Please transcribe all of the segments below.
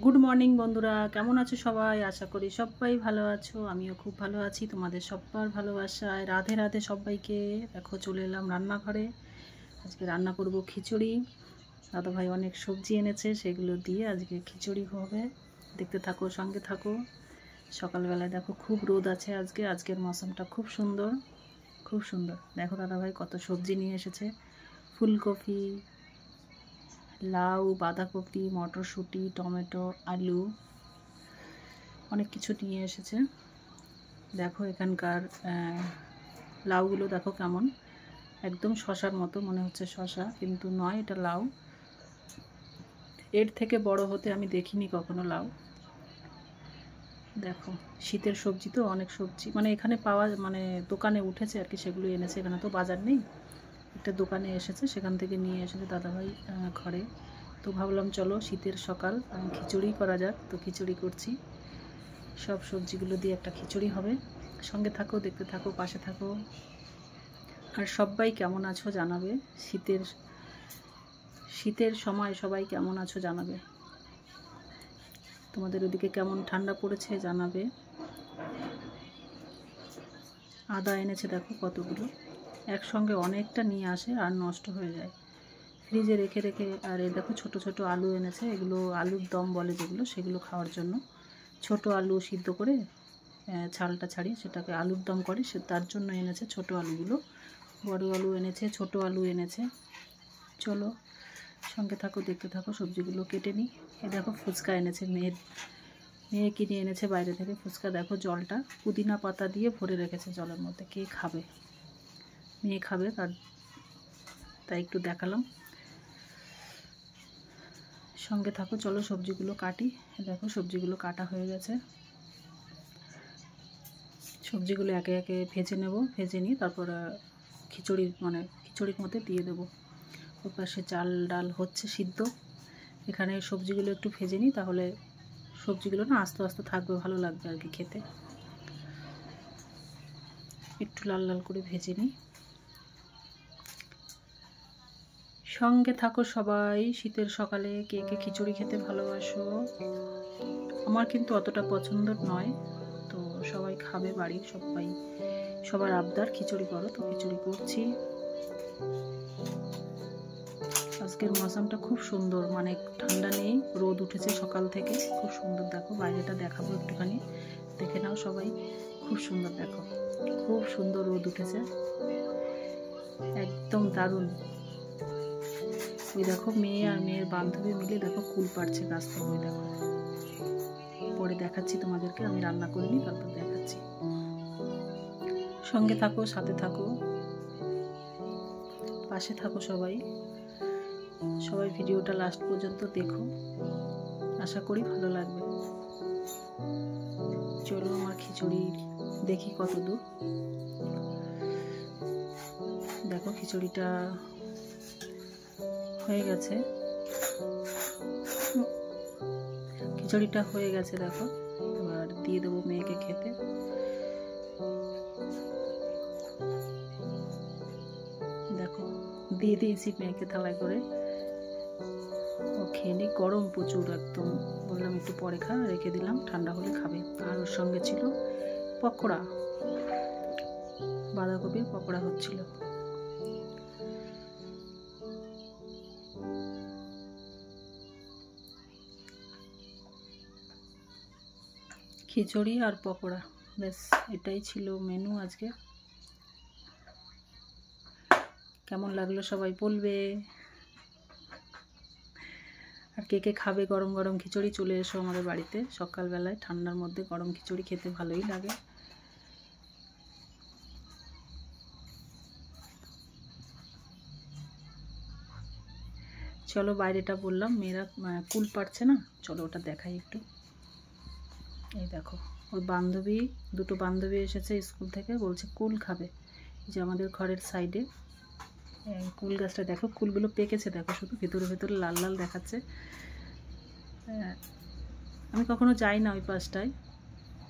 Good morning বন্ধুরা, কেমন আছো সবাই? আশা করি সবাই ভালো আছো। আমিও খুব ভালো আছি তোমাদের সবার ভালোবাসায়। রাধে রাধে সবাইকে। দেখো চলে এলাম রান্নাঘরে। আজকে রান্না করব খিচুড়ি। দাদাভাই অনেক সবজি এনেছে, সেগুলো দিয়ে আজকে খিচুড়ি হবে। দেখতে থাকো, সঙ্গে থাকো। সকালবেলায় দেখো খুব রোদ আছে আজকের মৌসুমটা খুব সুন্দর, খুব সুন্দর। দেখো দাদাভাই কত সবজি নিয়ে এসেছে। ফুলকপি, লাউ, বাঁধাকপি, মটরশুঁটি, টমেটো, আলু, অনেক কিছু নিয়ে এসেছে। দেখো এখানকার লাউগুলো দেখো কেমন, একদম শশার মতো মনে হচ্ছে, শশা কিন্তু নয়, এটা লাউ। এর থেকে বড় হতে আমি দেখিনি কখনো লাউ। দেখো শীতের সবজি তো, অনেক সবজি মানে এখানে পাওয়া, মানে দোকানে উঠেছে আর কি, সেগুলো এনেছে। এখানে তো বাজার নেই, একটা দোকানে এসেছে, সেখান থেকে নিয়ে এসেছে দাদাভাই ঘরে। তো ভাবলাম চলো শীতের সকাল খিচুড়ি করা যাক, তো খিচুড়ি করছি। সব সবজিগুলো দিয়ে একটা খিচুড়ি হবে। সঙ্গে থাকো, দেখতে থাকো, পাশে থাকো। আর সবাই কেমন আছো জানাবে। শীতের সময় সবাই কেমন আছো জানাবে। তোমাদের ওদিকে কেমন ঠান্ডা পড়েছে জানাবে। আদা এনেছে দেখো কতগুলো, একসঙ্গে অনেকটা নিয়ে আসে আর নষ্ট হয়ে যায়, ফ্রিজে রেখে রেখে। আর এই দেখো ছোট ছোট আলু এনেছে, এগুলো আলুর দম বলে যেগুলো, সেগুলো খাওয়ার জন্য। ছোট আলু সিদ্ধ করে ছালটা ছাড়িয়ে সেটাকে আলুর দম করে, সে তার জন্য এনেছে ছোট আলুগুলো। বড় আলু এনেছে, ছোট আলু এনেছে। চলো সঙ্গে থাকো, দেখতে থাকো। সবজিগুলো কেটে নিই। এই দেখো ফুচকা এনেছে, মেয়ে কিনে এনেছে বাইরে থেকে ফুচকা। দেখো জলটা পুদিনা পাতা দিয়ে ভরে রেখেছে জলের মধ্যে, কে খাবে? মেয়ে খাবে, তাই একটু দেখালাম। সঙ্গে থাকো, চলো সবজিগুলো কাটি। দেখো সবজিগুলো কাটা হয়ে গেছে। সবজিগুলো একে একে ভেজে নেব, ভেজে নিই, তারপর খিচুড়ির মধ্যে দিয়ে দেবো। ওর পাশে চাল ডাল হচ্ছে সিদ্ধ। এখানে সবজিগুলো একটু ভেজে নিই, তাহলে সবজিগুলো না আস্তে আস্তে থাকবে, ভালো লাগবে আর কি খেতে। একটু লাল লাল করে ভেজে নিই। সঙ্গে থাকো সবাই। শীতের সকালে কে কে খিচুড়ি খেতে ভালোবাসো? আমার কিন্তু অতটা পছন্দের নয়, তো সবাই খাবে বাড়ির সবাই, সবার আবদার খিচুড়ি করো, তো খিচুড়ি করছি। আজকের মৌসুমটা খুব সুন্দর, মানে ঠান্ডা নেই, রোদ উঠেছে সকাল থেকে, খুব সুন্দর। দেখো বাইরেটা দেখাবো একটুখানি, দেখে নাও সবাই। খুব সুন্দর, দেখো খুব সুন্দর রোদ উঠেছে, একদম দারুণ। ওই দেখো মেয়ে আর মেয়ের বান্ধবী মিলে দেখো কুল পাড়ছে গাছ থেকে। ওই দেখো, পরে দেখাচ্ছি তোমাদেরকে, আমি রান্না করিনি, তারপর দেখাচ্ছি। সঙ্গে থাকো, সাথে থাকো, পাশে থাকো সবাই। সবাই ভিডিওটা লাস্ট পর্যন্ত দেখো, আশা করি ভালো লাগবে। চলো আমার খিচুড়ি দেখি কত দূর। দেখো খিচুড়িটা হয়ে গেছে, খিচুড়িটা হয়ে গেছে দেখো। এবার দিয়ে দেবো মেয়েকে খেতে। দেখো দিয়ে দিয়েছি মেয়েকে থালায় করে, ও খেয়ে নিই। গরম প্রচুর একদম, বললাম একটু পরে খা, রেখে দিলাম, ঠান্ডা হলে খাবে। আর ওর সঙ্গে ছিল পকোড়া, বাঁধাকপির পকোড়া হচ্ছিল। খিচুড়ি আর পকোড়া, ব্যাস এটাই ছিল মেনু আজকে। কেমন লাগলো সবাই বলবে। আর কে কে খাবে গরম গরম খিচুড়ি, চলে এসো আমাদের বাড়িতে। সকালবেলায় ঠান্ডার মধ্যে গরম খিচুড়ি খেতে ভালোই লাগে। চলো বাইরেটা বললাম, মেয়েরা কুল পাড়ছে না, চলো ওটা দেখাই একটু। এই দেখো ওর বান্ধবী, দুটো বান্ধবী এসেছে স্কুল থেকে, বলছে কুল খাবে। যে আমাদের ঘরের সাইডে কুল গাছটা দেখো, কুলগুলো পেকেছে দেখো, শুধু ভেতরে ভেতরে লাল লাল দেখাচ্ছে। আমি কখনো যাই না ওই পাশটায়,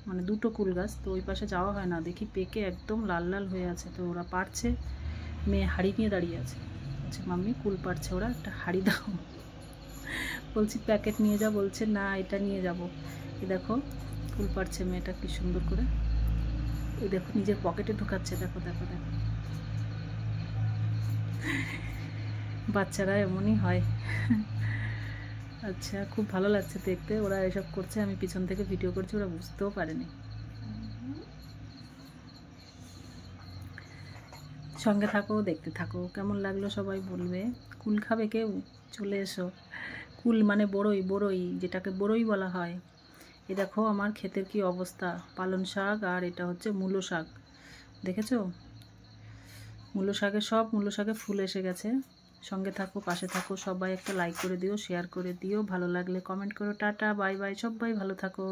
মানে দুটো কুল গাছ, তো ওই পাশে যাওয়া হয় না, দেখি পেকে একদম লাল লাল হয়ে আছে। তো ওরা পাড়ছে, মেয়ে হাঁড়ি নিয়ে দাঁড়িয়ে আছে, বলছে মাম্মি কুল পাড়ছে ওরা, একটা হাঁড়ি দাও। বলছি প্যাকেট নিয়ে যা, বলছে না এটা নিয়ে যাব। এই দেখো ফুল পাড়ছে মেয়েটা কি সুন্দর করে, এই দেখো নিজের পকেটে ঢোকাচ্ছে, দেখো দেখো দেখো, বাচ্চারা এমনই হয়। আচ্ছা, খুব ভালো লাগছে দেখতে, ওরা এসব করছে, আমি পিছন থেকে ভিডিও করছি, ওরা বুঝতেও পারেনি। সঙ্গে থাকো, দেখতে থাকো, কেমন লাগলো সবাই বলবে। কুল খাবে কেউ? চলে এসো। কুল মানে বড়ই, বড়ই যেটাকে বড়ই বলা হয়। এ দেখো আমার ক্ষেতের কি অবস্থা, পালং শাক আর এটা হচ্ছে মূলো শাক, দেখেছো? মূলো শাকের সব মূলো শাকে ফুল এসে গেছে। সঙ্গে থাকো, পাশে থাকো, সবাই একটা লাইক করে দিও, শেয়ার করে দিও, ভালো লাগলে কমেন্ট করো। টাটা, বাই বাই, সবাই ভালো থাকো।